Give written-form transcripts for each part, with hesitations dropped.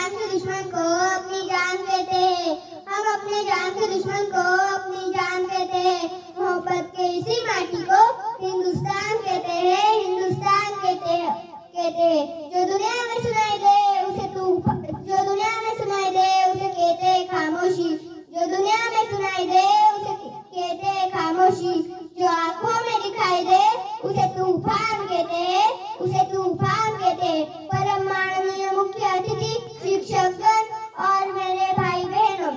जान के दुश्मन को अपनी जान कहते हैं, हम अपने जान के दुश्मन को अपनी जान कहते हैं। मोहब्बत के इसी माटी को हिंदुस्तान कहते हैं, हिंदुस्तान कहते हैं। जो दुनिया में सुनाई दे उसे तूफान, जो दुनिया में सुनाई दे उसे कहते हैं खामोशी, जो दुनिया में सुनाई दे उसे कहते हैं खामोशी। जो आंखों में दिखाई दे उसे तूफान कहते हैं, उसे तूफान कहते हैं। परम माननीय मुख्य अतिथि, शिक्षकगण और मेरे भाई बहनों,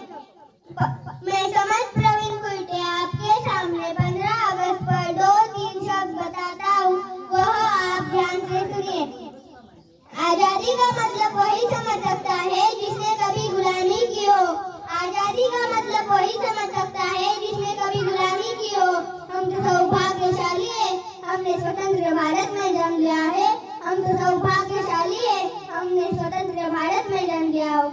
मैं समझ प्रवीण कुलटे आपके सामने 15 अगस्त पर 2-3 शब्द बताता हूँ, वह आप ध्यान से सुनिए। आजादी का मतलब वही समझ सकता है जिसने कभी गुलामी की हो, आजादी का मतलब वही समझ सकता है जिसने कभी गुलामी की हो। हम तो सौभाग्यशाली है, हमने स्वतंत्र भारत में जन्म लिया है, हम तो सौभाग्यशाली है, हमने स्वतंत्र भारत में जन्म लिया हो।